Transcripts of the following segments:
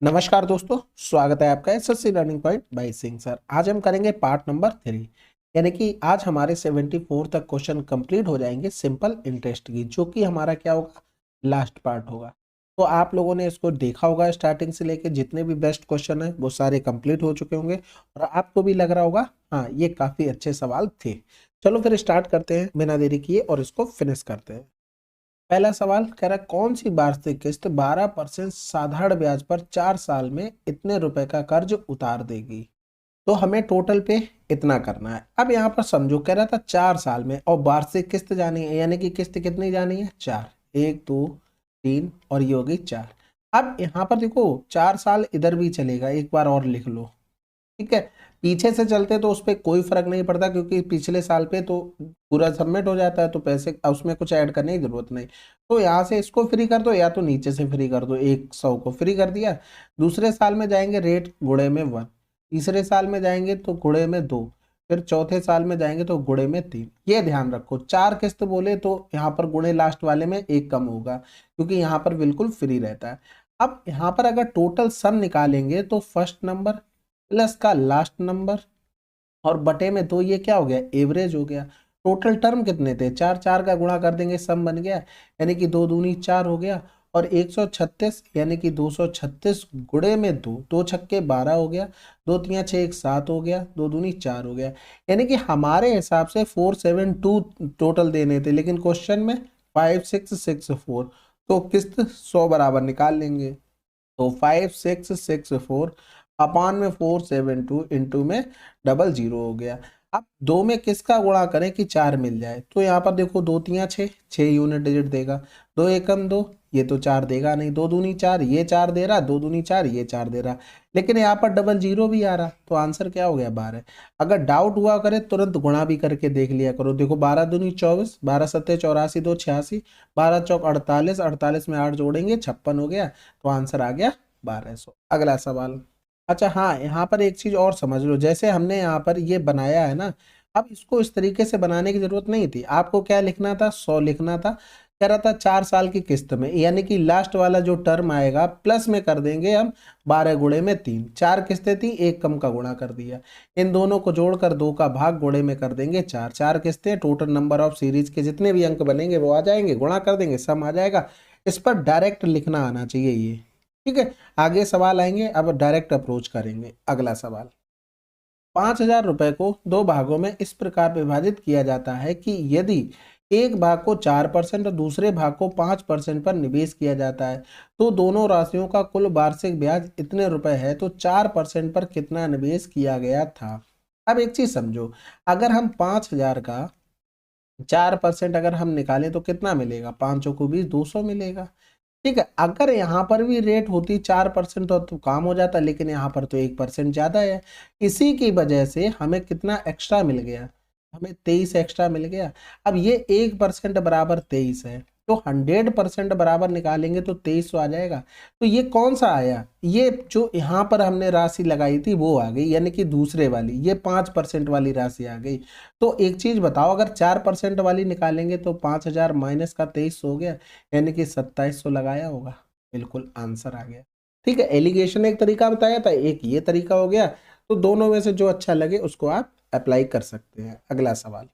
नमस्कार दोस्तों, स्वागत है आपका SSC learning point by Singh sir. आज हम करेंगे पार्ट नंबर 3, यानी कि आज हमारे 74 तक क्वेश्चन कंप्लीट हो जाएंगे सिंपल इंटरेस्ट की, जो कि हमारा क्या होगा, लास्ट पार्ट होगा। तो आप लोगों ने इसको देखा होगा, स्टार्टिंग से लेके जितने भी बेस्ट क्वेश्चन है वो सारे कंप्लीट हो चुके होंगे और आपको भी लग रहा होगा हाँ ये काफी अच्छे सवाल थे। चलो फिर स्टार्ट करते हैं बिना देरी किए और इसको फिनिश करते हैं। पहला सवाल कह रहा है, कौन सी वार्षिक किस्त 12% साधारण ब्याज पर 4 साल में इतने रुपए का कर्ज उतार देगी। तो हमें टोटल पे इतना करना है। अब यहाँ पर समझो, कह रहा था 4 साल में और वार्षिक किस्त जानी है, यानी कि किस्त कितनी जानी है, 4। 1 2 3 और ये होगी 4। अब यहाँ पर देखो 4 साल इधर भी चलेगा, एक बार और लिख लो, ठीक है। पीछे से चलते तो उस पर कोई फर्क नहीं पड़ता, क्योंकि पिछले साल पे तो पूरा सबमिट हो जाता है, तो पैसे उसमें कुछ ऐड करने की जरूरत नहीं। तो यहाँ से इसको फ्री कर दो या तो नीचे से फ्री कर दो, 100 को फ्री कर दिया। दूसरे साल में जाएंगे रेट गुणे में 1, तीसरे साल में जाएंगे तो गुणे में 2, फिर चौथे साल में जाएंगे तो गुणे में 3। ये ध्यान रखो, 4 किस्त बोले तो यहाँ पर गुणे लास्ट वाले में 1 कम होगा, क्योंकि यहाँ पर बिल्कुल फ्री रहता है। अब यहाँ पर अगर टोटल सम निकालेंगे तो फर्स्ट नंबर प्लस का लास्ट नंबर और बटे में 2, ये क्या हो गया, एवरेज हो गया। टोटल टर्म कितने थे, 4, 4 का गुणा कर देंगे, सम बन गया, यानी कि 2 दूनी 4 हो गया। और 136 यानी कि 236 गुणे में 2, 2 छक्के 12 हो गया, 2 तिया 6 1 7 हो गया, 2 दूनी 4 हो गया। यानी कि हमारे हिसाब से 472 टोटल देने थे, लेकिन क्वेश्चन में 5664, तो किस्त 100 बराबर निकाल लेंगे। तो 5664 अपान में 472 इंटू में 00 हो गया। अब दो में किसका गुणा करें कि 4 मिल जाए, तो यहाँ पर देखो 2 तिया 6, 6 यूनिट डिजिट देगा, 2 एकम 2, ये तो 4 देगा नहीं, 2 दूनी 4, ये 4 दे रहा, 2 दूनी 4, ये 4 दे रहा, लेकिन यहाँ पर 00 भी आ रहा, तो आंसर क्या हो गया, 12। अगर डाउट हुआ करे तुरंत गुणा भी करके देख लिया करो। देखो 12 दूनी 24, 12 सत्ते 84, 2 86, 12 चौक 48, 48 में 8 जोड़ेंगे 56 हो गया, तो आंसर आ गया 1200। अगला सवाल। अच्छा हाँ, यहाँ पर एक चीज और समझ लो, जैसे हमने यहाँ पर ये बनाया है ना, अब इसको इस तरीके से बनाने की जरूरत नहीं थी। आपको क्या लिखना था, 100 लिखना था। कह रहा था 4 साल की किस्त में, यानी कि लास्ट वाला जो टर्म आएगा प्लस में कर देंगे हम 12 गुणे में 3। 4 किस्तें थी, एक कम का गुणा कर दिया, इन दोनों को जोड़कर 2 का भाग गुणे में कर देंगे 4। 4 किस्तें, टोटल नंबर ऑफ सीरीज के जितने भी अंक बनेंगे वो आ जाएंगे, गुणा कर देंगे, सम आ जाएगा। इस पर डायरेक्ट लिखना आना चाहिए ये, ठीक है। आगे सवाल आएंगे, अब डायरेक्ट अप्रोच करेंगे। अगला सवाल, 5000 रुपए को 2 भागों में इस प्रकार विभाजित किया जाता है कि यदि एक भाग को 4% और दूसरे भाग को 5% पर निवेश किया जाता है, तो दोनों राशियों का कुल वार्षिक ब्याज इतने रुपए है, तो 4% पर कितना निवेश किया गया था। अब एक चीज समझो, अगर हम 5000 का 4% अगर हम निकालें तो कितना मिलेगा, 5 को 20, 200 मिलेगा, ठीक है। अगर यहाँ पर भी रेट होती 4% तो काम हो जाता, लेकिन यहाँ पर तो 1% ज्यादा है, इसी की वजह से हमें कितना एक्स्ट्रा मिल गया, हमें 23 एक्स्ट्रा मिल गया। अब ये 1% बराबर 23 है, तो 100% बराबर निकालेंगे तो 2300 आ जाएगा। तो ये कौन सा आया, ये जो यहाँ पर हमने राशि लगाई थी वो आ गई, यानी कि दूसरे वाली, ये 5% वाली राशि आ गई। तो एक चीज बताओ, अगर 4% वाली निकालेंगे तो 5000 माइनस का 2300 हो गया, यानी कि 2700 लगाया होगा। बिल्कुल आंसर आ गया, ठीक है। एलिगेशन एक तरीका बताया था, एक ये तरीका हो गया, तो दोनों में से जो अच्छा लगे उसको आप अप्लाई कर सकते हैं। अगला सवाल,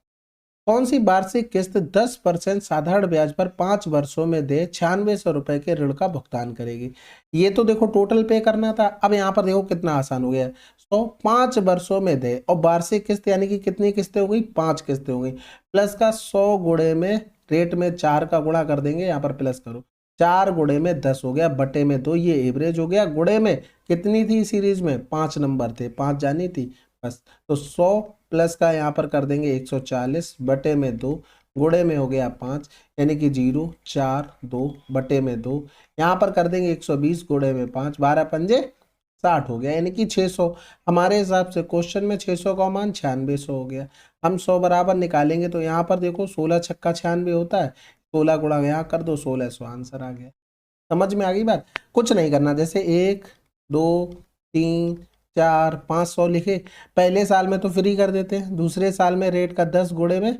कौन सी वार्षिक किस्त 10% साधारण ब्याज पर 5 वर्षों में दे 9600 रुपए के ऋण का भुगतान करेगी। ये तो देखो टोटल पे करना था, अब यहाँ पर देखो कितना आसान हो गया, तो 5 वर्षों में दे और वार्षिक किस्त यानी कि कितनी किस्तें हो गई, 5 किस्तें हो गई, प्लस का 100 गुणे में रेट में 4 का गुणा कर देंगे, यहाँ पर प्लस करो, 4 गुणे में 10 हो गया, बटे में 2, ये एवरेज हो गया। गुणे में कितनी थी सीरीज में, 5 नंबर थे, 5 जानी थी बस, तो 100 प्लस का यहाँ पर कर देंगे 140, बटे में 2, गुणे में हो गया 5, यानी कि 0 4 2 बटे में 2, यहाँ पर कर देंगे 120, गुणे में 5, 12 पंजे 60 हो गया, यानी कि 600। हमारे हिसाब से क्वेश्चन में 600 का मान 9600 हो गया। हम 100 बराबर निकालेंगे तो यहाँ पर देखो 16 छक्का 96 होता है, 16 गुणा यहाँ कर दो, 1600 आंसर आ गया। समझ में आ गई बात, कुछ नहीं करना, जैसे 1 2 3 4 500 लिखे, पहले साल में तो फ्री कर देते हैं, दूसरे साल में रेट का 10 गुणे में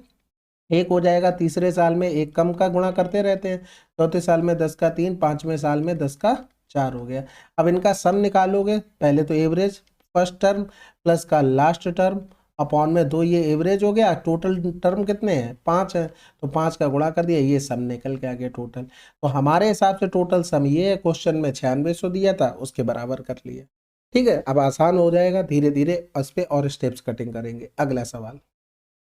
1 हो जाएगा, तीसरे साल में 1 कम का गुणा करते रहते हैं, चौथे साल में 10 का 3, पांचवें साल में 10 का 4 हो गया। अब इनका सम निकालोगे, पहले तो एवरेज फर्स्ट टर्म प्लस का लास्ट टर्म अपॉन में 2, ये एवरेज हो गया। टोटल टर्म कितने हैं? 5 है, तो 5 का गुणा कर दिया, ये सम निकल के आ गया टोटल। तो हमारे हिसाब से टोटल सम ये है, क्वेश्चन में 9600 दिया था, उसके बराबर कर लिया। ठीक है, अब आसान हो जाएगा, धीरे धीरे उस पे और स्टेप्स कटिंग करेंगे। अगला सवाल,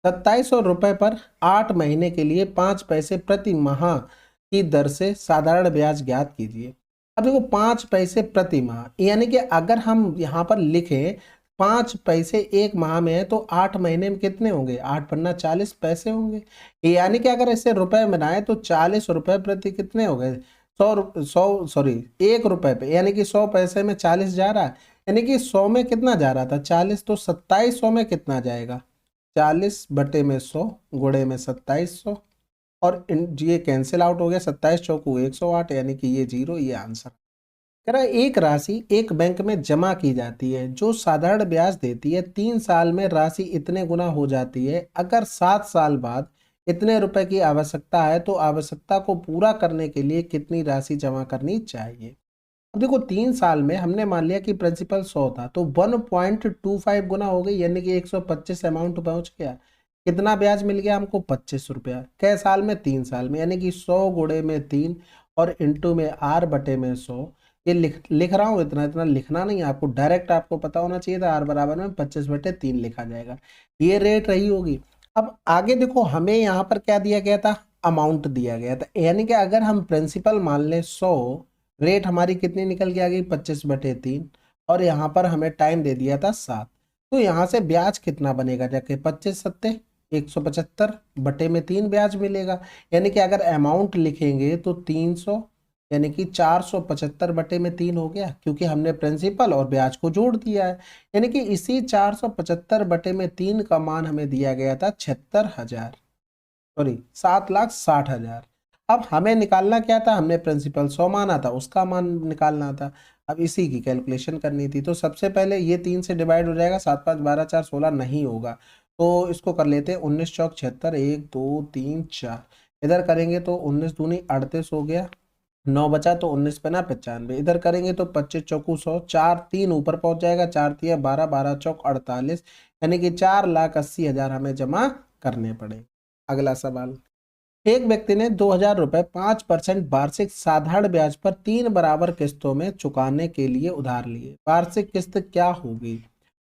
2700 रुपए पर 8 महीने के लिए 5 पैसे प्रति माह की दर से साधारण ब्याज ज्ञात कीजिए। अब देखो 5 पैसे प्रति माह, यानी कि अगर हम यहाँ पर लिखें 5 पैसे एक माह में है तो 8 महीने में कितने होंगे? 8 पन्ना 40 पैसे होंगे। यानी कि अगर इसे रुपए में बनाए तो 40 रुपए प्रति कितने हो गए? 100 सॉरी 1 रुपए पे, यानी कि 100 पैसे में 40 जा रहा है, यानी कि 100 में कितना जा रहा था? 40। तो 2700 में कितना जाएगा? 40 बटे में 100 गुणे में 2700, और ये कैंसिल आउट हो गया, 27 चौकू 108, यानी कि ये 0, ये आंसर। कह रहा है एक राशि एक बैंक में जमा की जाती है जो साधारण ब्याज देती है, 3 साल में राशि इतने गुना हो जाती है। अगर 7 साल बाद इतने रुपए की आवश्यकता है तो आवश्यकता को पूरा करने के लिए कितनी राशि जमा करनी चाहिए? अब देखो 3 साल में हमने मान लिया कि प्रिंसिपल 100 था, तो 1.25 गुना हो गई, यानी कि 125 अमाउंट पहुंच गया। कितना ब्याज मिल गया हमको? 25 रुपया। कै साल में? 3 साल में, यानी कि 100 गुणे में 3 और इंटू में आर बटे में 100। ये लिख रहा हूँ, इतना इतना लिखना नहीं है आपको, डायरेक्ट आपको पता होना चाहिए था, आर बराबर में 25 बटे 3 लिखा जाएगा। ये रेट रही होगी। अब आगे देखो, हमें यहाँ पर क्या दिया गया था? अमाउंट दिया गया था, यानी कि अगर हम प्रिंसिपल मान लें 100, रेट हमारी कितनी निकल के आ गई? 25 बटे 3, और यहाँ पर हमें टाइम दे दिया था 7। तो यहाँ से ब्याज कितना बनेगा जाके? 25 सत्ते 175 बटे में 3 ब्याज मिलेगा। यानी कि अगर अमाउंट लिखेंगे तो 300, यानी कि 475 बटे में 3 हो गया, क्योंकि हमने प्रिंसिपल और ब्याज को जोड़ दिया है। यानी कि इसी 475 बटे में 3 का मान हमें दिया गया था 76,000, सॉरी 7,60,000। अब हमें निकालना क्या था? हमने प्रिंसिपल 100 माना था, उसका मान निकालना था। अब इसी की कैलकुलेशन करनी थी। तो सबसे पहले ये 3 से डिवाइड हो जाएगा, 7 5 12 4 16 नहीं होगा, तो इसको कर लेते हैं 19 चौक 76, 1 2 3 4, इधर करेंगे तो 19 दूनी 38 हो गया, 9 बचा तो 19 पे ना 95, इधर करेंगे तो 25 चौकू 100, 4 3 ऊपर पहुंच जाएगा, 4 तिया 12, 12 चौक 48, यानी कि 4,80,000 हमें जमा करने पड़े। अगला सवाल, एक व्यक्ति ने 2,000 रुपए 5% वार्षिक साधारण ब्याज पर 3 बराबर किस्तों में चुकाने के लिए उधार लिए। वार्षिक किस्त क्या होगी?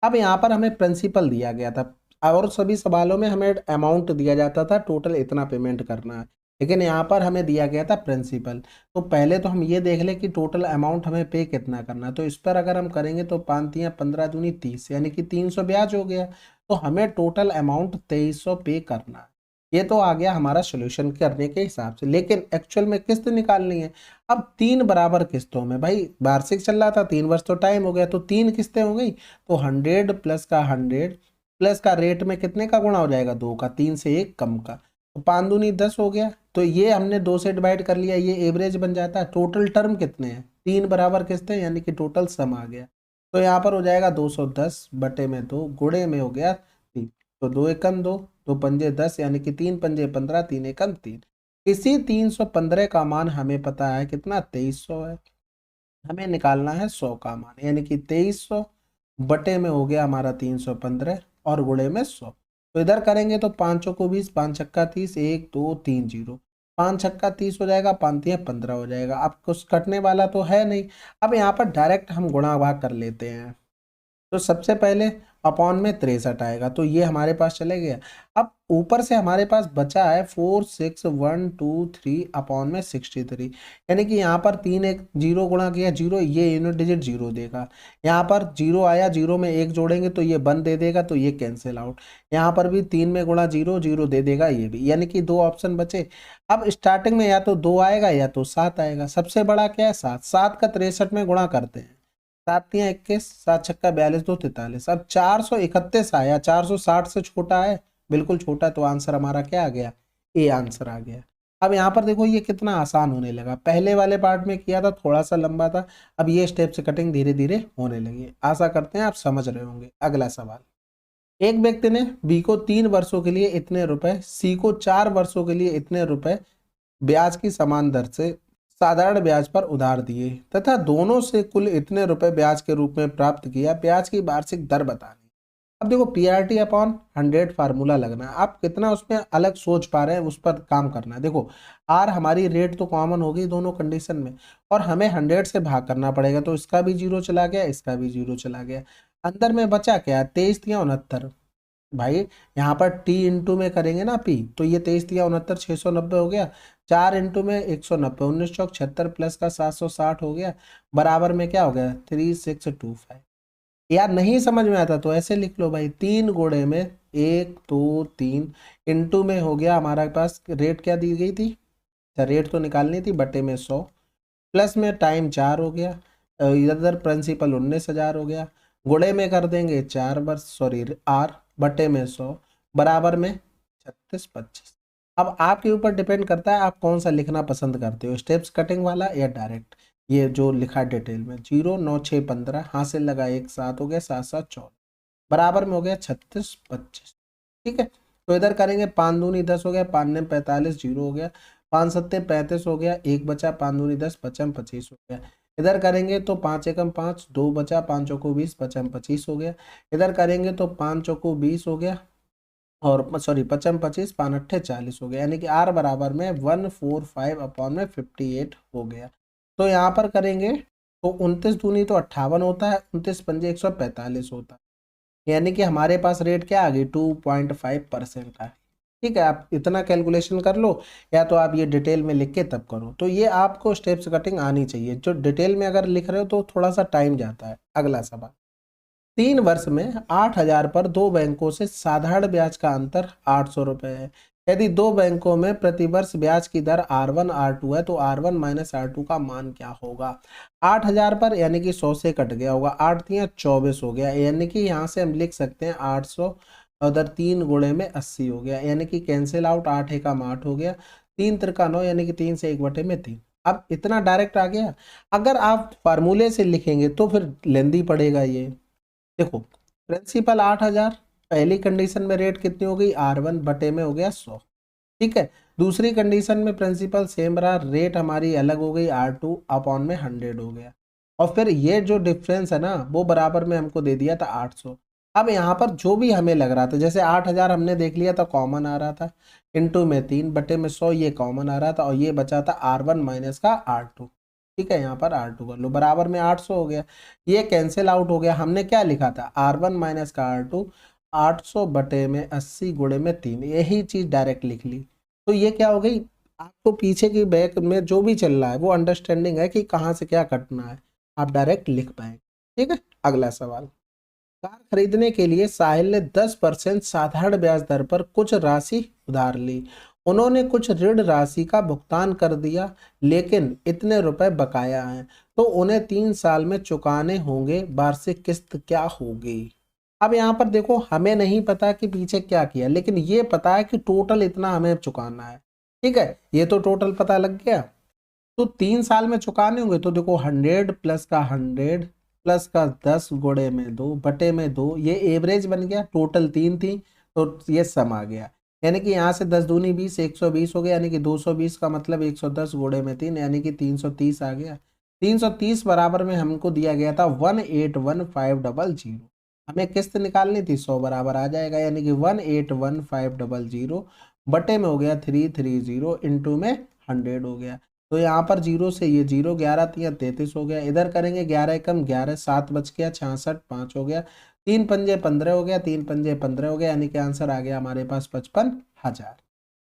अब यहाँ पर हमें प्रिंसिपल दिया गया था, और सभी सवालों में हमें अमाउंट दिया जाता था, टोटल इतना पेमेंट करना है, लेकिन यहाँ पर हमें दिया गया था प्रिंसिपल। तो पहले तो हम ये देख लें कि टोटल अमाउंट हमें पे कितना करना है। तो इस पर अगर हम करेंगे तो 5 तिया 15 दूनी 30, यानी कि 300 ब्याज हो गया। तो हमें टोटल अमाउंट 2300 पे करना है। ये तो आ गया हमारा सोल्यूशन करने के हिसाब से, लेकिन एक्चुअल में किस्त निकालनी है। अब 3 बराबर किस्तों में, भाई वार्षिक चल रहा था, 3 वर्ष तो टाइम हो गया, तो 3 किस्तें हो गई, तो 100 प्लस का 100 प्लस का रेट में कितने का गुणा हो जाएगा? 2 का, 3 से 1 कम का, तो 5 दूनी 10 हो गया। तो ये हमने 2 से डिवाइड कर लिया, ये एवरेज बन जाता है। टोटल टर्म कितने हैं? 3 बराबर किस्तें, यानी कि टोटल सम आ गया। तो यहाँ पर हो जाएगा 210 बटे में 2 गुणे में हो गया 3, तो 2 एकम 2, 2 पंजे 10, यानी कि 3 पंजे 15, 3 एकम 3। इसी 315 का मान हमें पता है कितना? 2300 है। हमें निकालना है 100 का मान, यानी कि 2300 बटे में हो गया हमारा 315 और गुणे में 100। तो इधर करेंगे तो 5 को 20, 5 छक्का 30, 1 2 3 0, 5 छक्का 30 हो जाएगा, 5 तिया 15 हो जाएगा। अब कुछ कटने वाला तो है नहीं। अब यहाँ पर डायरेक्ट हम गुणा भाग कर लेते हैं। तो सबसे पहले अपॉन में 63 आएगा, तो ये हमारे पास चले गया। अब ऊपर से हमारे पास बचा है 4 6 1 2 3 अपॉन में 63, यानी कि यहाँ पर 3 एक 0 गुणा किया 0, ये यूनिट डिजिट 0 देगा। यहाँ पर 0 आया, 0 में 1 जोड़ेंगे तो ये 1 दे देगा, तो ये कैंसिल आउट। यहाँ पर भी 3 में गुणा 0 0 दे देगा, ये भी, यानी कि 2 ऑप्शन बचे। अब स्टार्टिंग में या तो 2 आएगा या तो 7 आएगा। सबसे बड़ा क्या है? 7। 7 का 63 में गुणा करते हैं, 7 तिया 21, 7 छक्का 42, 2 43। अब 431 आया, 460 से छोटा है? बिल्कुल छोटा, तो आंसर हमारा क्या आ गया? ए आंसर आ गया। अब यहाँ पर देखो ये कितना आसान होने लगा। पहले वाले पार्ट में किया था थोड़ा सा लंबा था, अब ये स्टेप से कटिंग धीरे धीरे होने लगी। आशा करते हैं आप समझ रहे होंगे। अगला सवाल, एक व्यक्ति ने बी को 3 वर्षों के लिए इतने रुपए, सी को 4 वर्षों के लिए इतने रुपए ब्याज की समान दर से साधारण ब्याज पर उधार दिए तथा दोनों से कुल इतने रुपए ब्याज के रूप में प्राप्त किया, ब्याज की वार्षिक दर बतानी। अब देखो पीआरटी अपॉन 100 फार्मूला लगना है, आप कितना उसमें अलग सोच पा रहे हैं उस पर काम करना है। देखो आर हमारी रेट तो कॉमन हो गई दोनों कंडीशन में, और हमें 100 से भाग करना पड़ेगा, तो इसका भी 0 चला गया, इसका भी 0 चला गया। अंदर में बचा क्या, 23 या 69। भाई यहाँ पर टी इंटू में करेंगे ना पी, तो ये 23 या 69 690 हो गया। 4 इंटू में 190, 19 चौक 76 प्लस का 760 हो गया, बराबर में क्या हो गया 3625। यार नहीं समझ में आता तो ऐसे लिख लो भाई, 3 गुणे में 1 2 3 इंटू में हो गया हमारे पास रेट क्या दी गई थी, रेट तो निकालनी थी, बटे में 100 प्लस में टाइम 4 हो गया, इधर प्रिंसिपल 19,000 हो गया, गुणे में कर देंगे 4 वर्ष सॉरी आर बटे में 100 बराबर में 3625। अब आपके ऊपर डिपेंड करता है आप कौन सा लिखना पसंद करते हो, स्टेप्स कटिंग वाला या डायरेक्ट। ये जो लिखा है डिटेल में 0 9 6 15 हासिल लगा 1 7 हो गया 7 7 14 बराबर में हो गया 3625। ठीक है, तो इधर करेंगे 5 दूनी 10 हो गया, 5 ने 45 0 हो गया, 5 सत्ते 35 हो गया, 1 बचा, 5 दूनी 10 पचम 25 हो गया। इधर करेंगे तो 5 एकम 5 2 बचा, 5 चौको 20 पचम 25 हो गया। इधर करेंगे तो 5 चौको 20 हो गया, और सॉरी पचम 25 5 अट्ठे 40 हो गया, यानी कि आर बराबर में 145 अपॉन में 58 हो गया। तो यहाँ पर करेंगे तो 29 दूनी तो 58 होता है, 29 पंजे 145 होता है, यानी कि हमारे पास रेट क्या आ गई 2.5% है। ठीक है, आप इतना कैलकुलेशन कर लो, या तो आप ये डिटेल में लिख के तब करो। तो ये आपको स्टेप्स कटिंग आनी चाहिए, जो डिटेल में अगर लिख रहे हो तो थोड़ा सा टाइम जाता है। अगला सवाल, 3 वर्ष में 8,000 पर दो बैंकों से साधारण ब्याज का अंतर 800 रुपये है। यदि दो बैंकों में प्रतिवर्ष ब्याज की दर R1 R2 है तो R1 माइनस R2 का मान क्या होगा। 8,000 पर यानी कि 100 से कट गया होगा, 8 तिया 24 हो गया, यानी कि यहाँ से हम लिख सकते हैं 800, उधर 3 गुणे में 80 हो गया, यानी कि कैंसिल आउट, 8 एकम 8 हो गया, 3 त्रिका 9, यानी कि 3 से 1 बटे में 3। अब इतना डायरेक्ट आ गया। अगर आप फार्मूले से लिखेंगे तो फिर लेंदी पड़ेगा ये। देखो प्रिंसिपल 8,000, पहली कंडीशन में रेट कितनी हो गई R1 बटे में हो गया 100। ठीक है, दूसरी कंडीशन में प्रिंसिपल सेम रहा, रेट हमारी अलग हो गई R2 अपॉन में 100 हो गया, और फिर ये जो डिफरेंस है ना वो बराबर में हमको दे दिया था 800। अब यहाँ पर जो भी हमें लग रहा था, जैसे 8,000 हमने देख लिया था कॉमन आ रहा था, इंटू में 3 बटे में 100 ये कॉमन आ रहा था, और ये बचा था R1 माइनस का R2। ठीक है, यहाँ पर R2 कर लो, बराबर में 800 हो गया, ये कैंसिल आउट हो गया। हमने क्या लिखा था R1 माइनस का R2, 800 बटे में 80 गुणे में 3, यही चीज डायरेक्ट लिख ली। तो ये क्या हो गई, आपको पीछे की बैक में जो भी चल रहा है वो अंडरस्टैंडिंग है कि कहाँ से क्या कटना है, आप डायरेक्ट लिख पाएंगे। ठीक है, अगला सवाल, कार खरीदने के लिए साहिल ने 10% साधारण ब्याज दर पर कुछ राशि उधार ली। उन्होंने कुछ ऋण राशि का भुगतान कर दिया, लेकिन इतने रुपए बकाया हैं, तो उन्हें 3 साल में चुकाने होंगे, वार्षिक किस्त क्या होगी। अब यहाँ पर देखो हमें नहीं पता कि पीछे क्या किया, लेकिन ये पता है कि टोटल इतना हमें चुकाना है। ठीक है, ये तो टोटल पता लग गया। तो 3 साल में चुकाने होंगे, तो देखो 100 प्लस का 100 प्लस का 10 गुणे में 2 बटे में 2, ये एवरेज बन गया, टोटल 3 थी तो ये सम आ गया, यानी कि यहाँ से 10 दूनी 20 120 हो गया, यानी कि 220 का मतलब 110 गुणे में 3, यानी कि 330 आ गया। 330 बराबर में हमको दिया गया था 181,500। हमें किस्त निकालनी थी, 100 बराबर आ जाएगा, यानी कि 181,500 बटे में हो गया 330 इंटू में 100 हो गया। तो यहाँ पर 0 से ये 0, 11 तिया 33 हो गया, इधर करेंगे 11 एकम 11 7 बच गया 66 5 हो गया, 3 पंजे 15 हो गया, 3 पंजे 15 हो गया, यानी कि आंसर आ गया हमारे पास 55,000।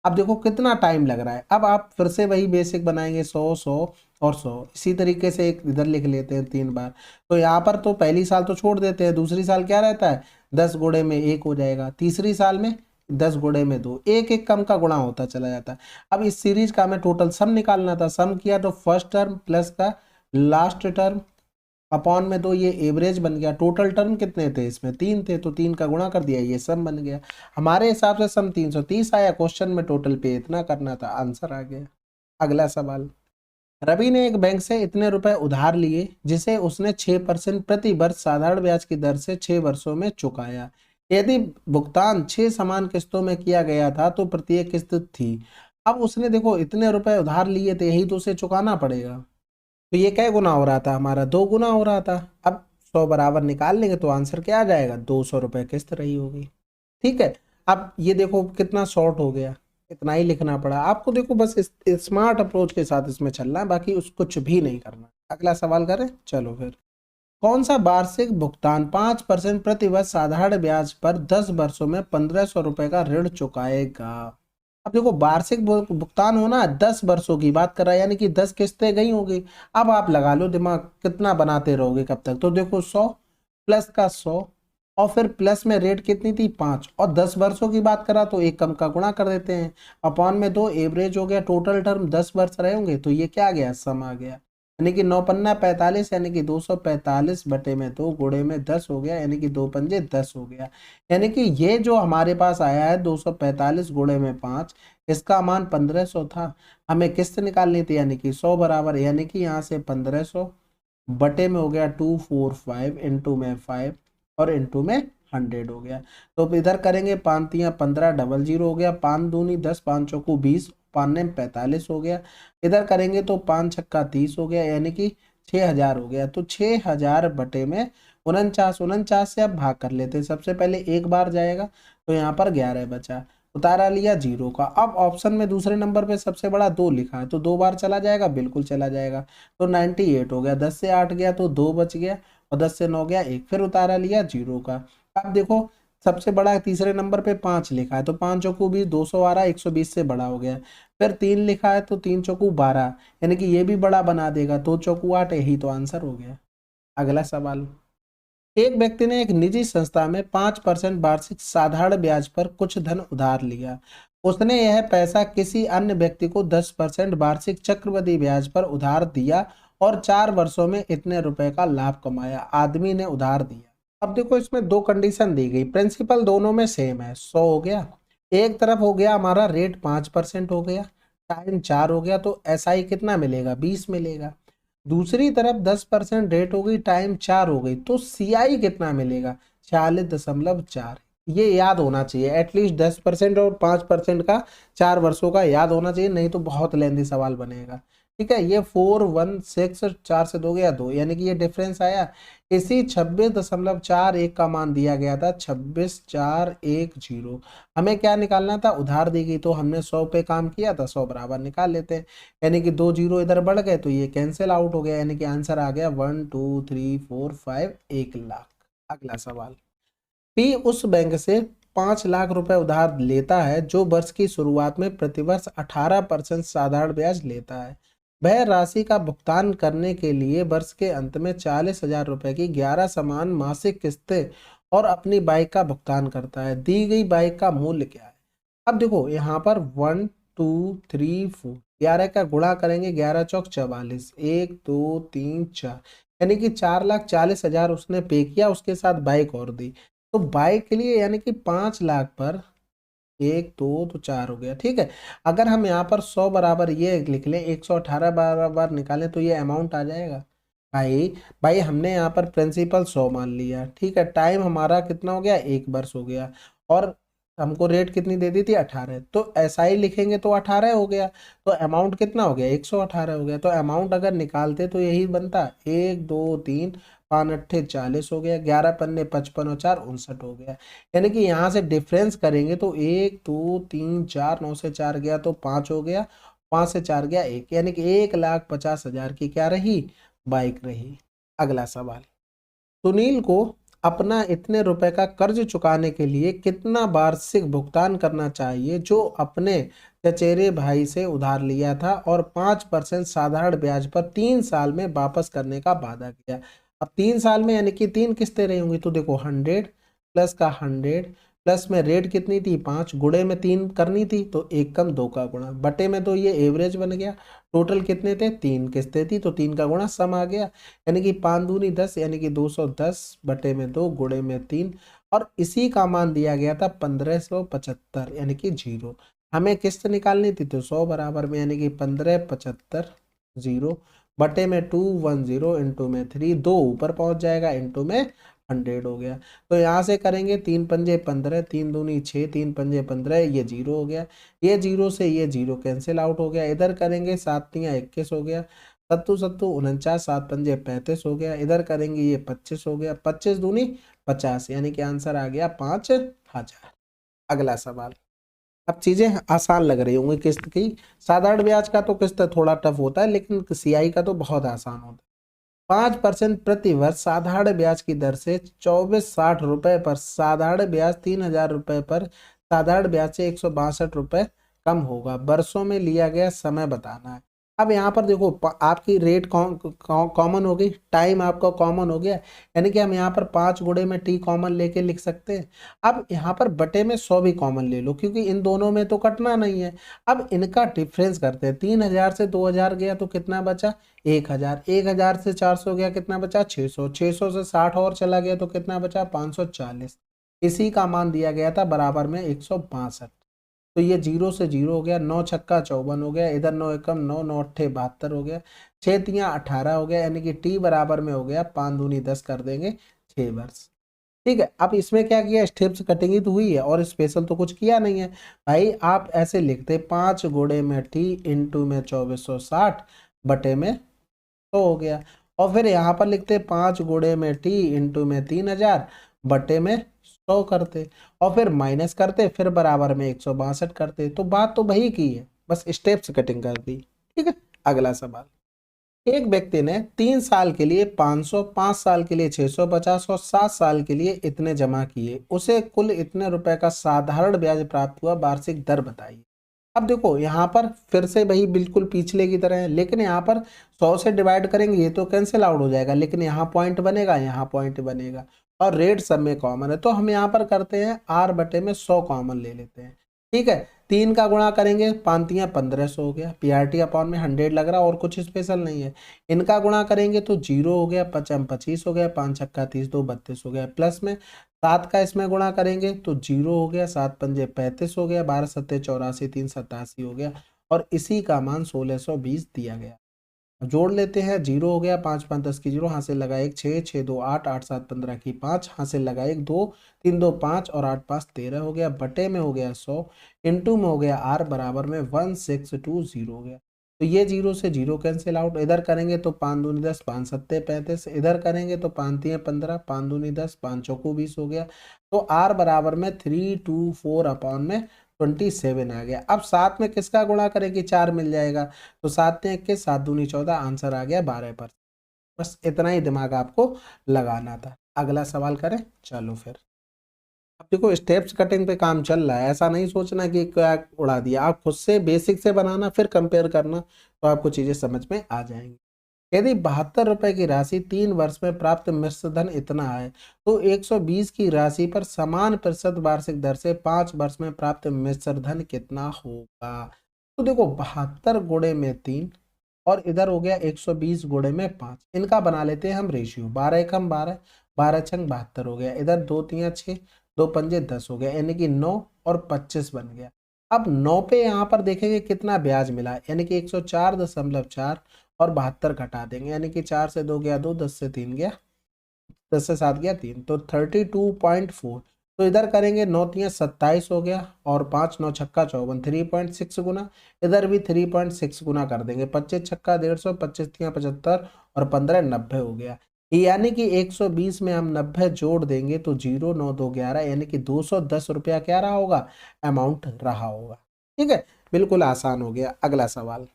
अब देखो कितना टाइम लग रहा है, अब आप फिर से वही बेसिक बनाएंगे 100 100 और 100, इसी तरीके से एक इधर लिख लेते हैं 3 बार। तो यहाँ पर तो पहली साल तो छोड़ देते हैं, दूसरी साल क्या रहता है 10 गुणे में 1 हो जाएगा, तीसरी साल में 10 गुणे में 2, एक एक कम का गुणा होता चला जाता है। अब इस सीरीज का हमें टोटल सम निकालना था, सम किया तो फर्स्ट टर्म प्लस का लास्ट टर्म अपॉन में 2, ये एवरेज बन गया। टोटल टर्म कितने थे इसमें 3 थे, तो 3 का गुणा कर दिया, ये सम बन गया। हमारे हिसाब से सम 330 आया, क्वेश्चन में टोटल पे इतना करना था, आंसर आ गया। अगला सवाल, रवि ने एक बैंक से इतने रुपए उधार लिए जिसे उसने 6% प्रति वर्ष साधारण ब्याज की दर से 6 वर्षों में चुकाया। यदि भुगतान 6 समान किस्तों में किया गया था तो प्रत्येक किस्त थी अब उसने देखो इतने रुपए उधार लिए थे, यही तो उसे चुकाना पड़ेगा। तो ये क्या गुना हो रहा था हमारा, 2 गुना हो रहा था। अब 100 बराबर निकाल लेंगे तो आंसर क्या आ जाएगा, 200 रुपए किस्त रही होगी। ठीक है। अब ये देखो कितना शॉर्ट हो गया, इतना ही लिखना पड़ा आपको। देखो बस इस स्मार्ट अप्रोच के साथ इसमें चलना है, बाकी उस कुछ भी नहीं करना। अगला सवाल करें, चलो फिर। कौन सा वार्षिक भुगतान 5% प्रति वर्ष साधारण ब्याज पर 10 वर्षों में 1500 रुपए का ऋण चुकाएगा। अब देखो वार्षिक भुगतान होना है, 10 वर्षों की बात कर रहा है, यानी कि 10 किस्तें गई होगी। अब आप लगा लो दिमाग, कितना बनाते रहोगे कब तक। तो देखो 100 प्लस का 100 और फिर प्लस में रेट कितनी थी 5, और 10 वर्षों की बात करा तो एक कम का गुणा कर देते हैं, अपॉन में 2, एवरेज हो गया। टोटल टर्म 10 वर्ष रहे होंगे, तो ये क्या आ गया, सम आ गया। यानी कि 9 पन्ना 45, यानी कि 245 बटे में 2 गुणे में 10 हो गया, यानी कि 2 पंजे 10 हो गया। यानी कि ये जो हमारे पास आया है 245 गुणे में 5, इसका मान 1500 था। हमें किस्त निकालनी थी, यानी कि 100 बराबर, यानी कि यहाँ से 1500 बटे में हो गया 245, इंटू में 5 और इंटू में 100 हो गया। तो इधर करेंगे 5 तियां 15, डबल जीरो हो गया, 5 दूनी 10, 5 चौकू 20, 5 ने 45 हो गया। इधर करेंगे तो 5 छक्का 30 हो गया, यानी कि 6000 हो गया। तो 6000 बटे में 49, 49 से अब भाग कर लेते हैं। सबसे पहले एक बार जाएगा तो यहाँ पर 11 बचा, उतारा लिया जीरो का। अब ऑप्शन में दूसरे नंबर पे सबसे बड़ा 2 लिखा है, तो 2 बार चला जाएगा, बिल्कुल चला जाएगा। तो 98 हो गया, 10 से 8 गया तो 2 बच गया, और 10 से 9 गया 1, फिर उतारा लिया जीरो का। अब देखो सबसे बड़ा तीसरे नंबर पे 5 लिखा है, तो 5 चौकू 20, 200 आ रहा है, 120 से बड़ा हो गया। फिर 3 लिखा है तो 3 चौकू 12, यानी कि ये भी बड़ा बना देगा, 2 चौकू 8, यही तो आंसर हो गया। अगला सवाल। एक व्यक्ति ने एक निजी संस्था में 5% वार्षिक साधारण ब्याज पर कुछ धन उधार लिया। उसने यह पैसा किसी अन्य व्यक्ति को 10% वार्षिक चक्रवृद्धि ब्याज पर उधार दिया और 4 वर्षों में इतने रुपए का लाभ कमाया। आदमी ने उधार दिया। अब देखो इसमें 2 कंडीशन दी गई, प्रिंसिपल दोनों में सेम है, 100 हो गया। एक तरफ हो गया हमारा रेट 5% हो गया, टाइम 4 हो गया, तो एसआई कितना मिलेगा, 20 मिलेगा। दूसरी तरफ 10% रेट हो गई, टाइम 4 हो गई, तो सीआई कितना मिलेगा, 40.4। ये याद होना चाहिए, एटलीस्ट 10% और 5% का 4 वर्षों का याद होना चाहिए, नहीं तो बहुत लेंदी सवाल बनेगा। ठीक है, ये 416, 4 से 2 गया 2, यानी कि ये डिफरेंस आया। इसी 26.41 का मान दिया गया था, 26,410। हमें क्या निकालना था, उधार दी गई, तो हमने 100 पे काम किया था, 100 बराबर निकाल लेते हैं। यानी कि 2 जीरो इधर बढ़ गए तो ये कैंसिल आउट हो गया, यानी कि आंसर आ गया 1 2 3 4 5, 1 लाख। अगला सवाल। पी उस बैंक से 5 लाख रुपए उधार लेता है जो वर्ष की शुरुआत में प्रतिवर्ष 18% साधारण ब्याज लेता है। वह राशि का भुगतान करने के लिए वर्ष के अंत में 40,000 रुपए की 11 समान मासिक किस्तें और अपनी बाइक का भुगतान करता है। दी गई बाइक का मूल्य क्या है। अब देखो यहाँ पर 1 2 3 4, 11 का गुणा करेंगे, 11 चौक 44, 1 2 3 4, यानी कि 4,40,000 उसने पे किया, उसके साथ बाइक और दी। तो बाइक के लिए यानी कि 5 लाख पर 1 2 तो 4 हो गया। ठीक है, अगर हम यहाँ पर 100 बराबर ये लिख लें, 118 बराबर निकालें तो ये अमाउंट आ जाएगा। भाई भाई हमने यहाँ पर प्रिंसिपल 100 मान लिया, ठीक है, टाइम हमारा कितना हो गया, 1 वर्ष हो गया, और हमको रेट कितनी दे दी थी, 18, तो ऐसा ही लिखेंगे तो 18 हो गया। तो अमाउंट कितना हो गया, 118 हो गया। तो अमाउंट अगर निकालते तो यही बनता, 1 2 3 5 अट्ठे 40 हो गया, 11 पन्ने 55 और 4 59 हो गया। यानी कि यहाँ से डिफरेंस करेंगे तो 1 2 3 4, 9 से 4 गया तो 5 हो गया, 5 से 4 गया 1, यानी कि 1,50,000 की क्या रही, बाइक रही। अगला सवाल। सुनील को अपना इतने रुपए का कर्ज चुकाने के लिए कितना वार्षिक भुगतान करना चाहिए जो अपने चचेरे भाई से उधार लिया था और 5% साधारण ब्याज पर 3 साल में वापस करने का वादा किया। अब 3 साल में यानी कि 3 किस्तें रही होंगी, तो देखो 100 प्लस का 100 प्लस में रेट कितनी थी 5, गुणे में 3 करनी थी, तो 1 कम 2 का गुणा, बटे में तो ये एवरेज बन गया। टोटल कितने थे, 3 किस्तें थी, तो 3 का गुणा सम आ गया, यानी कि 5 दूनी 10, यानी कि 210 बटे में 2 गुणे में 3, और इसी का मान दिया गया था 1575, यानी कि 0। हमें किस्त निकालनी थी, तो 100 बराबर में यानी कि 1575 0 बटे में 210, इंटू में 3, 2 ऊपर पहुंच जाएगा, इंटू में 100 हो गया। तो यहाँ से करेंगे 3 पंजे 15, 3 दूनी 6, 3 पंजे 15, ये 0 हो गया। ये 0 से ये 0 कैंसिल आउट हो गया। इधर करेंगे 7 तियाँ 21 हो गया, सत्तू सत्तू 49, 7 पंजे 35 हो गया। इधर करेंगे ये 25 हो गया, 25 दूनी 50, यानी कि आंसर आ गया 5000। अगला सवाल। अब चीजें आसान लग रही होंगी किस्त की। साधारण ब्याज का तो किस्त थोड़ा टफ होता है, लेकिन सीआई का तो बहुत आसान होता है। 5% प्रति वर्ष साधारण ब्याज की दर से 2460 रुपए पर साधारण ब्याज 3000 रुपए पर साधारण ब्याज से 162 रुपए कम होगा। वर्षों में लिया गया समय बताना है। अब यहाँ पर देखो आपकी रेट कॉमन हो गई, टाइम आपका कॉमन हो गया, यानी कि हम यहाँ पर 5 गुणे में टी कॉमन लेके लिख सकते हैं। अब यहाँ पर बटे में 100 भी कॉमन ले लो, क्योंकि इन दोनों में तो कटना नहीं है। अब इनका डिफरेंस करते हैं। 3000 से 2000 गया तो कितना बचा? 1000। 1000 से 400 गया, कितना बचा? 600। 600 से 60 और चला गया तो कितना बचा? 540। इसी का मान दिया गया था बराबर में 162। तो ये 0 से 0 हो गया। 9 छक्का 54 हो गया। इधर 9 एकम 9, 9 अट्ठे 72 हो गया। 6 तियाँ 18 हो गया, यानी कि टी बराबर में हो गया 5 दूनी 10 कर देंगे 6 वर्ष। ठीक है। अब इसमें क्या किया? स्टेप्स कटिंग तो हुई है और स्पेशल तो कुछ किया नहीं है भाई। आप ऐसे लिखते 5 गुणे में टी इंटू में 2460 बटे में 100 हो गया। और फिर यहाँ पर लिखते 5 गुणे में टी इंटू में 3000 बटे में 100 करते, और फिर माइनस करते, फिर बराबर में 162 करते। तो बात तो वही की है, बस स्टेप्स कटिंग कर दी। ठीक है। अगला सवाल। एक व्यक्ति ने 3 साल के लिए 500, 5 साल के लिए 650 और 7 साल के लिए इतने जमा किए, उसे कुल इतने रुपए का साधारण ब्याज प्राप्त हुआ, वार्षिक दर बताइए। अब देखो यहाँ पर फिर से वही बिल्कुल पिछले की तरह है, लेकिन यहाँ पर 100 से डिवाइड करेंगे ये तो कैंसिल आउट हो जाएगा, लेकिन यहाँ पॉइंट बनेगा, यहाँ पॉइंट बनेगा, और रेट सब में कॉमन है। तो हम यहाँ पर करते हैं r बटे में 100 कॉमन ले लेते हैं। ठीक है। 3 का गुणा करेंगे, 5 तियाँ 1500 हो गया। पीआरटी अपॉन में 100 लग रहा, और कुछ स्पेशल नहीं है। इनका गुणा करेंगे तो 0 हो गया, 55 25 हो गया, 5 छक्का 30, 2 32 हो गया। प्लस में 7 का इसमें गुणा करेंगे तो 0 हो गया, 7 पंजे 35 हो गया, 12 सत्ते 84, 3 87 हो गया, और इसी का मान 1620 दिया गया। अब जोड़ लेते हैं। 0 हो गया, 5 5 10 की 0, हासिल लगा 1 6, 6 2 8, 8 7 15 की 5, हासिल लगा 1 2, 3 2 5 और 8 5 13 हो गया। बटे में हो गया 100, इंटू में हो गया r बराबर में 1620 हो गया। तो ये 0 से 0 कैंसिल आउट। इधर करेंगे तो 5 दूनी 10, 5 सत्ते 35, इधर करेंगे तो 5 तियाँ 15, 5 दूनी 10, 5 चौको 20 हो गया। तो r बराबर में 324 अपॉन में 27 आ गया। अब 7 में किसका गुणा करेंगे? 4 मिल जाएगा, तो 7 तियाँ 21, 7 दूनी 14, आंसर आ गया 12%। बस इतना ही दिमाग आपको लगाना था। अगला सवाल करें, चलो फिर। अब देखो स्टेप्स कटिंग पे काम चल रहा है, ऐसा नहीं सोचना कि क्या उड़ा दिया। आप खुद से बेसिक से बनाना, फिर कंपेयर करना, तो आपको चीजें समझ में आ जाएंगी। यदि 72 रुपए की राशि 3 वर्ष में प्राप्त मिश्र धन इतना है, तो 120 की राशि पर समान प्रतिशत वार्षिक दर से 5 वर्ष में प्राप्त मिश्र धन कितना होगा? तो देखो 72 गुणे में 3 और इधर हो गया 120 गुणे में 5, इनका बना लेते हैं हम रेशियो। 12 एकम 12, 12 छंग 72 हो गया। इधर 2 तियाँ 6, 2 पंजे 10 हो गया, यानी कि 9 और 25 बन गया। अब 9 पे यहाँ पर देखेंगे कितना ब्याज मिला, यानी कि 104.4, और 72 घटा देंगे, यानी कि 4 से 2 गया 2, 10 से 3 गया, 10 से 7 गया 3, तो 32.4। तो इधर करेंगे 9 तियाँ 27 हो गया, और 5 9 छक्का 54, 3.6 गुना। इधर भी 3.6 गुना कर देंगे, 25 छक्का 150, 25 तियाँ 75, और 15 90 हो गया। यानी कि 120 में हम 90 जोड़ देंगे तो 0 9 2 11, यानी कि 210 रुपया क्या रहा होगा? अमाउंट रहा होगा। ठीक है। बिल्कुल आसान हो गया। अगला सवाल।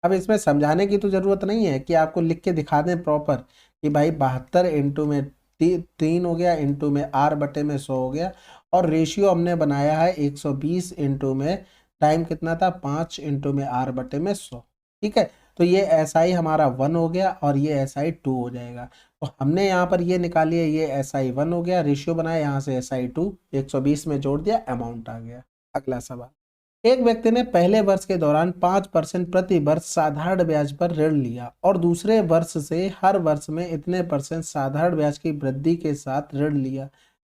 अब इसमें समझाने की तो जरूरत नहीं है कि आपको लिख के दिखा दें प्रॉपर कि भाई 72 इंटू में 3 हो गया, इंटू में r बटे में 100 हो गया, और रेशियो हमने बनाया है 120 इंटू में टाइम कितना था 5 इंटू में r बटे में 100। ठीक है। तो ये SI हमारा 1 हो गया और ये SI 2 हो जाएगा। तो हमने यहाँ पर ये निकाली है, ये SI 1 हो गया, रेशियो बनाया, यहाँ से SI 2, 120 में जोड़ दिया, अमाउंट आ गया। अगला सवाल। एक व्यक्ति ने पहले वर्ष के दौरान 5% प्रति वर्ष साधारण ब्याज पर ऋण लिया और दूसरे वर्ष से हर वर्ष में इतने परसेंट साधारण ब्याज की वृद्धि के साथ ऋण लिया।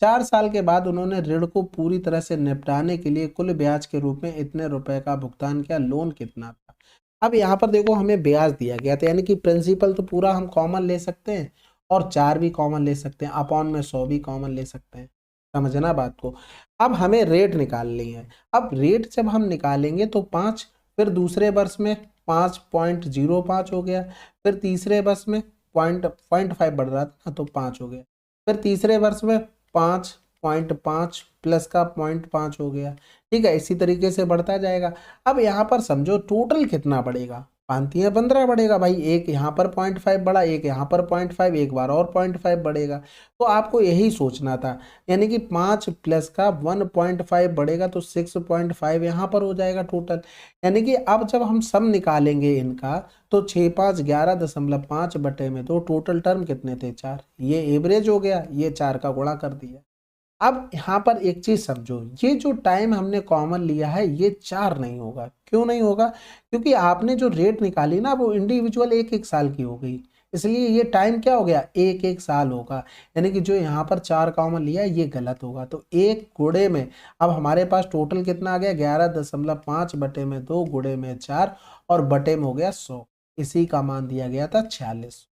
4 साल के बाद उन्होंने ऋण को पूरी तरह से निपटाने के लिए कुल ब्याज के रूप में इतने रुपए का भुगतान किया। लोन कितना था? अब यहाँ पर देखो हमें ब्याज दिया गया था, यानी कि प्रिंसिपल तो पूरा हम कॉमन ले सकते हैं, और 4 भी कॉमन ले सकते हैं, अपॉन में 100 भी कॉमन ले सकते हैं। समझना बात को। अब हमें रेट निकालनी है। अब रेट जब हम निकालेंगे तो 5, फिर दूसरे वर्ष में 5.05 हो गया, फिर तीसरे वर्ष में 0.5 बढ़ रहा था तो 5 हो गया, फिर तीसरे वर्ष में 5.5 प्लस का 0.5 हो गया। ठीक है, इसी तरीके से बढ़ता जाएगा। अब यहाँ पर समझो टोटल कितना बढ़ेगा, 5 15 बढ़ेगा भाई। एक यहाँ पर 0.5 बढ़ा, एक यहाँ पर 0.5, एक बार और 0.5 बढ़ेगा। तो आपको यही सोचना था, यानी कि 5 प्लस का 1.5 बढ़ेगा तो 6.5 यहाँ पर हो जाएगा टोटल। यानी कि अब जब हम सम निकालेंगे इनका तो 6 5 11.5 बटे में 2, टोटल टर्म कितने थे 4, ये एवरेज हो गया, ये 4 का गुणा कर दिया। अब यहाँ पर एक चीज समझो, ये जो टाइम हमने कॉमन लिया है ये 4 नहीं होगा। क्यों नहीं होगा? क्योंकि आपने जो रेट निकाली ना वो इंडिविजुअल 1 1 साल की हो गई, इसलिए ये टाइम क्या हो गया, 1 1 साल होगा। यानी कि जो यहाँ पर 4 कॉमन लिया है ये गलत होगा। तो 1 गुणे में अब हमारे पास टोटल कितना आ गया, 11.5 बटे में 2 गुणे में 4 और बटे में हो गया 100। इसी का मान दिया गया था 46।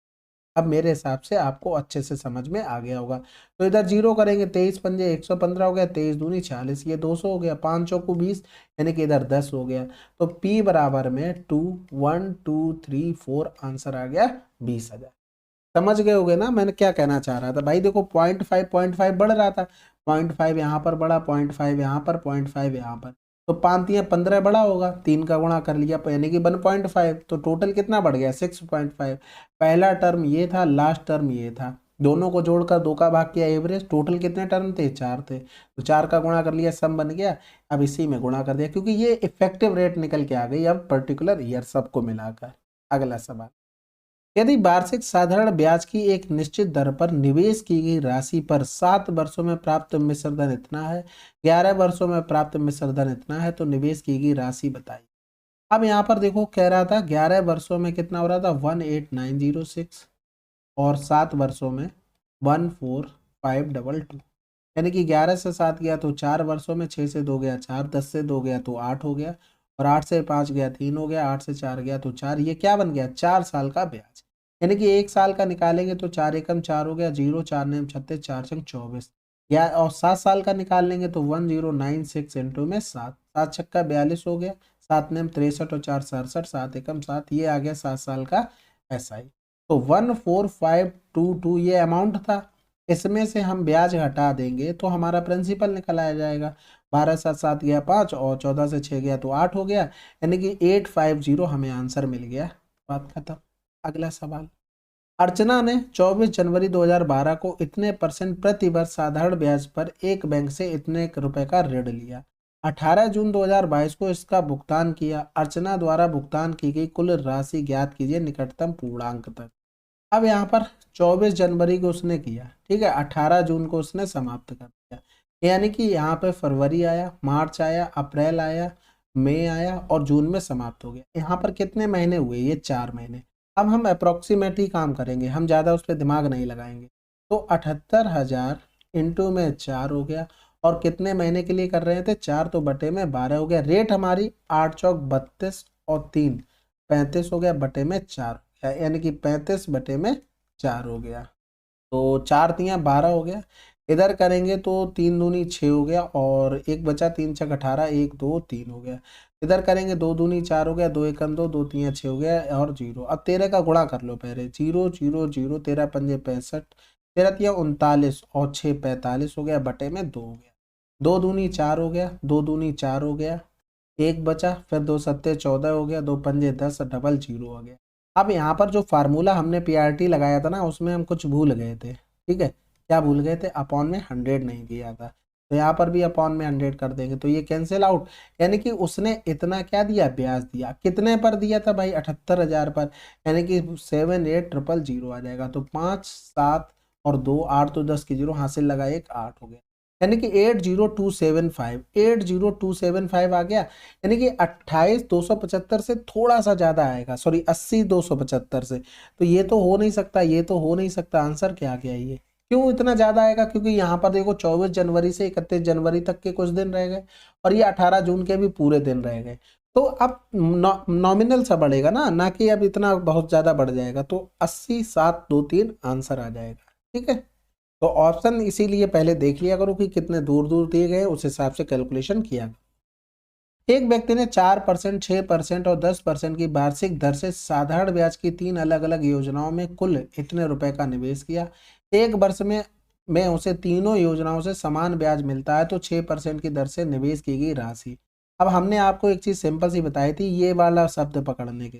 अब मेरे हिसाब से आपको अच्छे से समझ में आ गया होगा। तो इधर जीरो करेंगे, 23 पंजे 115 हो गया, 23 दूनी 40, ये 200 हो गया, 5 चौको 20, यानी कि इधर 10 हो गया। तो P बराबर में 2 1 2 3 4 आंसर आ गया 20,000। समझ गए होगे ना मैंने क्या कहना चाह रहा था भाई। देखो 0.5 बढ़ रहा था, 0.5 यहाँ पर बढ़ा, 0.5 यहाँ पर, 0.5 यहाँ पर, तो 5 3 15 बड़ा होगा, 3 का गुणा कर लिया यानी कि 1.5, तो टोटल कितना बढ़ गया 6.5। पहला टर्म ये था, लास्ट टर्म ये था, दोनों को जोड़कर 2 का भाग किया एवरेज, टोटल कितने टर्म थे 4 थे, तो 4 का गुणा कर लिया, सम बन गया। अब इसी में गुणा कर दिया क्योंकि ये इफेक्टिव रेट निकल के आ गई अब पर्टिकुलर ईयर सबको मिलाकर। अगला सवाल, यदि वार्षिक साधारण ब्याज की एक निश्चित दर पर निवेश की गई राशि पर 7 वर्षों में प्राप्त मिश्र धन इतना है, 11 वर्षों में प्राप्त मिश्र धन इतना है, तो निवेश की गई राशि बताइए। अब यहाँ पर देखो कह रहा था 11 वर्षों में कितना हो रहा था 18906 और 7 वर्षों में 14522, यानी कि 11 से 7 गया तो 4 वर्षों में, 6 से 2 गया 4, 10 से 2 गया तो 8 हो गया, और 8 से 5 गया 3 हो गया, 8 से 4 गया तो 4, ये क्या बन गया 4 साल का ब्याज। यानी कि 1 साल का निकालेंगे तो 4 एकम 4 हो गया, 0 4 नेम 36, 4 छंग 24, या और 7 साल का निकाल तो 1096 इंटू में 7, 7 छक्का 42 हो गया, 7 नेम 63 और 4 67, 7 एकम 7, ये आ गया 7 साल का SI। तो 14522 ये अमाउंट था, इसमें से हम ब्याज हटा देंगे तो हमारा प्रिंसिपल निकल आ जाएगा। 12 7 7 गया 5 और 14 से 6 गया तो 8 हो गया, यानी कि 850 हमें आंसर मिल गया। बात खत्म। अगला सवाल, अर्चना ने 24 जनवरी 2012 को इतने % प्रति वर्ष साधारण ब्याज पर एक बैंक से इतने रुपए का ऋण लिया। 18 जून 2022 को इसका भुगतान किया। अर्चना द्वारा भुगतान की गई कुल राशि ज्ञात कीजिए निकटतम पूर्णांक तक। अब यहाँ पर 24 जनवरी को उसने किया, ठीक है, 18 जून को उसने समाप्त कर दिया, यानी कि यहाँ पे फरवरी आया, मार्च आया, अप्रैल आया, मई आया और जून में समाप्त हो गया। यहाँ पर कितने महीने हुए, ये 4 महीने। अब हम अप्रोक्सीमेट ही काम करेंगे, हम ज़्यादा उस पर दिमाग नहीं लगाएंगे। तो 78,000 इंटू में 4 हो गया, और कितने महीने के लिए कर रहे थे 4, तो बटे में 12 हो गया। रेट हमारी 8 चौक 32 और 3 35 हो गया, बटे में 4, यानी कि 35 बटे में 4 हो गया। तो 4 तियाँ 12 हो गया। इधर करेंगे तो 3 दूनी 6 हो गया, और एक बचा 3 छक 18, 1 2 3 हो गया। इधर करेंगे 2 दूनी 4 हो गया, 2 एकम 2, 2 तियाँ 6 हो गया और 0। अब 13 का गुणा कर लो पहले, 0 0 0, 13 पंजे 65, 13 तियाँ 39 और 6 45 हो गया, बटे में 2 हो गया। 2 दूनी 4 हो गया, 2 दूनी 4 हो गया, एक बचा, फिर 2 सत्ते 14 हो गया, 2 पंजे 10, डबल 0 हो गया। अब यहाँ पर जो फार्मूला हमने PRT लगाया था ना उसमें हम कुछ भूल गए थे, ठीक है। क्या भूल गए थे, अपॉन में 100 नहीं दिया था, तो यहाँ पर भी अपॉन में 100 कर देंगे तो ये कैंसिल आउट। यानी कि उसने इतना क्या दिया, ब्याज दिया। कितने पर दिया था भाई, 78,000 पर, यानी कि 78,000 आ जाएगा। तो 5 7 और 2 8, तो 10 की 0 हासिल लगा, 1 8 हो गया, यानी कि 80275 आ गया। यानी कि 28,275 से थोड़ा सा ज्यादा आएगा, सॉरी 80,275 से। तो ये तो हो नहीं सकता, ये तो हो नहीं सकता। आंसर क्या आ गया ये, क्यों इतना ज्यादा आएगा, क्योंकि यहाँ पर देखो 24 जनवरी से 31 जनवरी तक के कुछ दिन रह गए, और ये 18 जून के भी पूरे दिन रह गए। तो अब नॉमिनल सा बढ़ेगा ना कि अब इतना बहुत ज्यादा बढ़ जाएगा। तो 80,723 आंसर आ जाएगा। ठीक है, तो ऑप्शन इसीलिए पहले देख लिया करो कि कितने दूर दूर दिए गए, उस हिसाब से कैलकुलेशन किया। एक व्यक्ति ने 4%, 6% और 10% की वार्षिक दर से साधारण ब्याज की 3 अलग अलग योजनाओं में कुल इतने रुपए का निवेश किया। एक वर्ष में उसे तीनों योजनाओं से समान ब्याज मिलता है तो 6% की दर से निवेश की गई राशि। अब हमने आपको एक चीज सिंपल सी बताई थी, ये वाला शब्द पकड़ने के,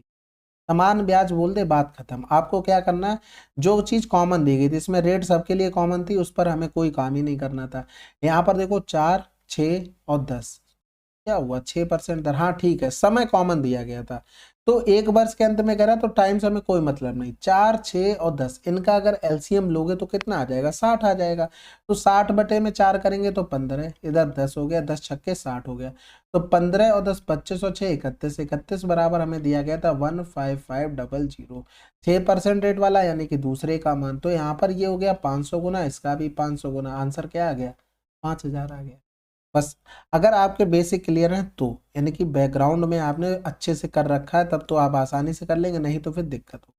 समान ब्याज बोल दे, बात खत्म। आपको क्या करना है, जो चीज कॉमन दी गई थी, इसमें रेट सबके लिए कॉमन थी, उस पर हमें कोई काम ही नहीं करना था। यहाँ पर देखो 4, 6 और 10, क्या हुआ 6% दर, हाँ ठीक है, समय कॉमन दिया गया था। तो एक वर्ष के अंत में कह रहा तो टाइम से हमें कोई मतलब नहीं। 4, 6 और 10, इनका अगर एलसीएम लोगे तो कितना आ जाएगा, 60 आ जाएगा। तो 60/4 करेंगे तो 15, इधर 10 हो गया, 10 छक्के 60 हो गया। तो 15 और 10 25 और 6 31, 31 बराबर हमें दिया गया था 15500। 6% रेट वाला यानी कि दूसरे का मान। तो यहाँ पर ये हो गया 500 गुना, इसका भी 500 गुना, आंसर क्या आ गया, 5000 आ गया। बस, अगर आपके बेसिक क्लियर हैं तो, यानी कि बैकग्राउंड में आपने अच्छे से कर रखा है, तब तो आप आसानी से कर लेंगे, नहीं तो फिर दिक्कत हो।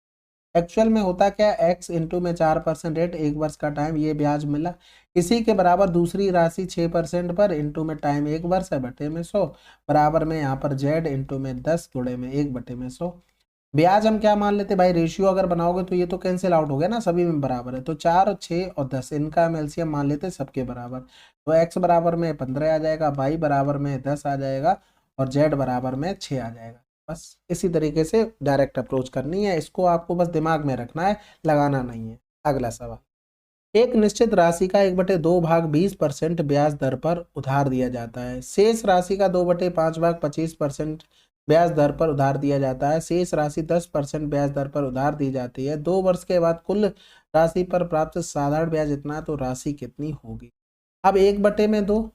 एक्चुअल में होता क्या है, एक्स इंटू में 4% रेट, एक वर्ष का टाइम, ये ब्याज मिला, इसी के बराबर दूसरी राशि 6% पर इंटू में टाइम 1 वर्ष है बटे में 100, बराबर में यहाँ पर जेड इंटू में 10 गुणे में 1/100। ब्याज हम क्या मान लेते भाई, रेशियो अगर बनाओगे तो ये तो कैंसिल आउट हो गया ना, सभी में बराबर है। तो 4 और 6 और 10, इनका हम एलसीएम मान लेते सबके बराबर। तो एक्स बराबर में 15 आ जाएगा, वाई बराबर में 10 आ जाएगा, और जेड बराबर में 6 आ जाएगा। बस इसी तरीके से डायरेक्ट अप्रोच करनी है, इसको आपको बस दिमाग में रखना है, लगाना नहीं है। अगला सवाल, एक निश्चित राशि का 1/2 भाग 20% ब्याज दर पर उधार दिया जाता है। शेष राशि का 2/5 भाग 25% ब्याज दर पर उधार दिया जाता है। शेष राशि 10% ब्याज दर पर उधार दी जाती है। 2 वर्ष के बाद कुल राशि पर प्राप्त साधारण ब्याज इतना है, तो राशि कितनी होगी। अब 1/2,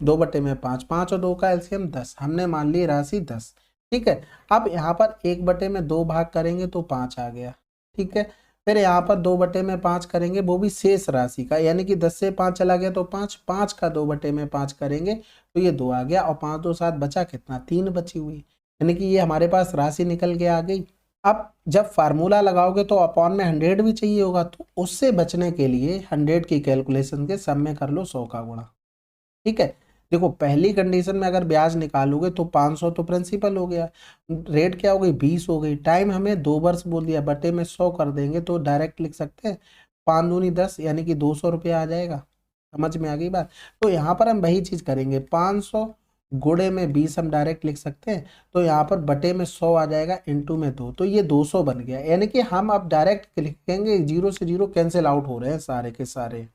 2/5, 5 और 2 का एलसीएम 10, हमने मान ली राशि 10। ठीक है, अब यहाँ पर 1/2 भाग करेंगे तो 5 आ गया। ठीक है, फिर यहाँ पर 2/5 करेंगे, वो भी शेष राशि का, यानी कि 10 से 5 चला गया तो 5, 5 का 2/5 करेंगे तो ये 2 आ गया, और 5 2 7 बचा कितना, 3 बची हुई, यानी कि ये हमारे पास राशि निकल के आ गई। अब जब फार्मूला लगाओगे तो अपॉन में 100 भी चाहिए होगा, तो उससे बचने के लिए 100 की कैलकुलेशन के सब में कर लो 100 का गुणा। ठीक है, देखो पहली कंडीशन में अगर ब्याज निकालोगे तो 500 तो प्रिंसिपल हो गया, रेट क्या हो गई 20 हो गई, टाइम हमें 2 वर्ष बोल दिया, बटे में 100 कर देंगे तो डायरेक्ट लिख सकते हैं 5 दूनी 10, यानी कि 200 रुपया आ जाएगा। समझ में आ गई बात। तो यहाँ पर हम वही चीज करेंगे, 500 गुणे में 20 हम डायरेक्ट लिख सकते हैं, तो यहाँ पर बटे में 100 आ जाएगा, इंटू में 2, तो ये 200 बन गया। यानी कि हम अब डायरेक्ट लिखेंगे, जीरो से जीरो कैंसिल आउट हो रहे हैं सारे के सारे।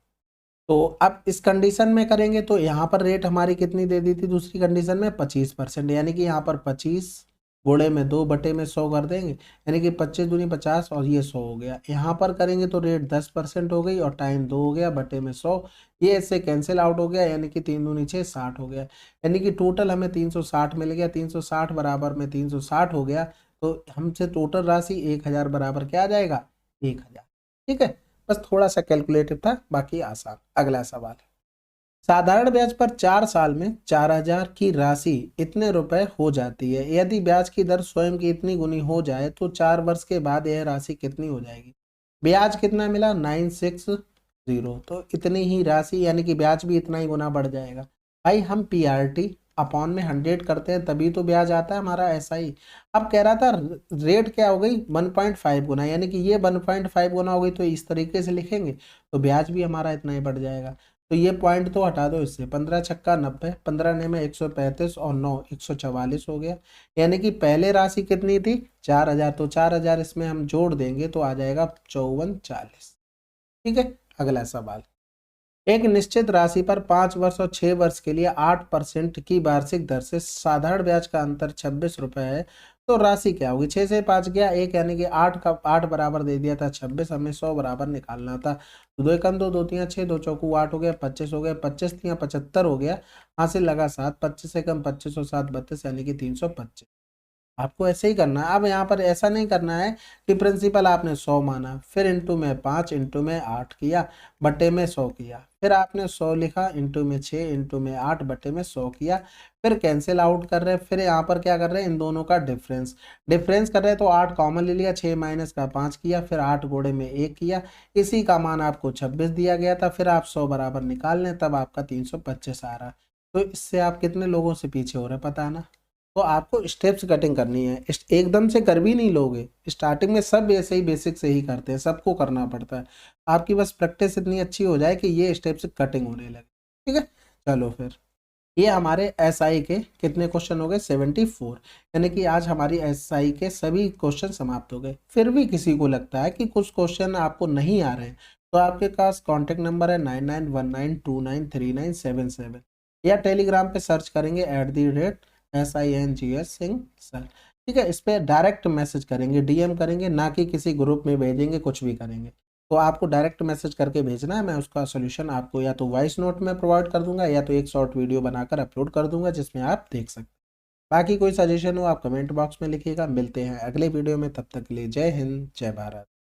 तो अब इस कंडीशन में करेंगे तो यहाँ पर रेट हमारी कितनी दे दी थी दूसरी कंडीशन में, 25%, यानी कि यहाँ पर 25 गुणे में 2 बटे में 100 कर देंगे, यानी कि 25 दूनी 50 और ये 100 हो गया। यहाँ पर करेंगे तो रेट 10% हो गई, और टाइम 2 हो गया, बटे में 100, ये इससे कैंसिल आउट हो गया, यानी कि 3 दूनी 6 60 हो गया, यानी कि टोटल हमें 360 मिल गया। 360 बराबर में 360 हो गया, तो हमसे टोटल राशि 1000 बराबर क्या आ जाएगा, 1000। ठीक है, बस थोड़ा सा कैलकुलेटिव था, बाकी आसान। अगला सवाल, साधारण ब्याज पर 4 साल में 4000 की राशि इतने रुपए हो जाती है। यदि ब्याज की दर स्वयं की इतनी गुनी हो जाए तो 4 वर्ष के बाद यह राशि कितनी हो जाएगी। ब्याज कितना मिला, 960, तो इतनी ही राशि, यानी कि ब्याज भी इतना ही गुना बढ़ जाएगा। भाई हम पीआरटी अपॉन में 100 करते हैं तभी तो ब्याज आता है हमारा, ऐसा ही। अब कह रहा था रेट क्या हो गई 1.5 गुना, यानी कि ये 1.5 गुना हो गई, तो इस तरीके से लिखेंगे तो ब्याज भी हमारा इतना ही बढ़ जाएगा। तो ये पॉइंट तो हटा दो इससे, 15 छक्का 90, 15 ने में 135 और 9 144 हो गया, यानी कि पहले राशि कितनी थी 4000, तो 4000 इसमें हम जोड़ देंगे तो आ जाएगा 5440। ठीक है, अगला सवाल, एक निश्चित राशि पर 5 वर्ष और 6 वर्ष के लिए 8% की वार्षिक दर से साधारण ब्याज का अंतर 26 रुपए है, तो राशि क्या होगी। 6 से 5 गया 1, यानी कि 8 का 8 बराबर दे दिया था 26, हमें 100 बराबर निकालना था। तो 2 एकम 2, 2 तियां 6, 2 चौकू 8 हो गया, 25 हो गया, 25 तियां 75 हो गया, हासिल लगा 7, 25 एकम 25 और 7 32, यानी कि 325। आपको ऐसे ही करना है। अब यहाँ पर ऐसा नहीं करना है कि प्रिंसिपल आपने 100 माना, फिर इंटू में 5 इंटू में 8 किया, बटे में 100 किया, फिर आपने 100 लिखा, इंटू में 6 इंटू में 8 बटे में 100 किया, फिर कैंसिल आउट कर रहे हैं, फिर यहाँ पर क्या कर रहे हैं, इन दोनों का डिफरेंस डिफरेंस कर रहे हैं, तो 8 कॉमन ले लिया, 6 माइनस का 5 किया, फिर 8 गुणे में 1 किया, इसी का मान आपको 26 दिया गया था, फिर आप 100 बराबर निकाल लें, तब आपका 325 आ रहा। तो इससे आप कितने लोगों से पीछे हो रहे हैं पता है ना। तो आपको स्टेप्स कटिंग करनी है, एकदम से कर भी नहीं लोगे, स्टार्टिंग में सब ऐसे ही बेसिक से ही करते हैं, सबको करना पड़ता है। आपकी बस प्रैक्टिस इतनी अच्छी हो जाए कि ये स्टेप्स कटिंग होने लगे, ठीक है। चलो फिर ये हमारे एसआई के कितने क्वेश्चन हो गए, 74। यानी कि आज हमारी एसआई के सभी क्वेश्चन समाप्त हो गए। फिर भी किसी को लगता है कि कुछ क्वेश्चन आपको नहीं आ रहे हैं, तो आपके पास कॉन्टेक्ट नंबर है 9919293977, या टेलीग्राम पे सर्च करेंगे @SINGS सिंह सर, ठीक है। इस पर डायरेक्ट मैसेज करेंगे, डीएम करेंगे, ना कि किसी ग्रुप में भेजेंगे, कुछ भी करेंगे। तो आपको डायरेक्ट मैसेज करके भेजना है, मैं उसका सोल्यूशन आपको या तो वॉइस नोट में प्रोवाइड कर दूंगा, या तो एक शॉर्ट वीडियो बनाकर अपलोड कर दूंगा जिसमें आप देख सकते हैं। बाकी कोई सजेशन हो आप कमेंट बॉक्स में लिखिएगा। मिलते हैं अगले वीडियो में, तब तक के लिए जय हिंद जय भारत।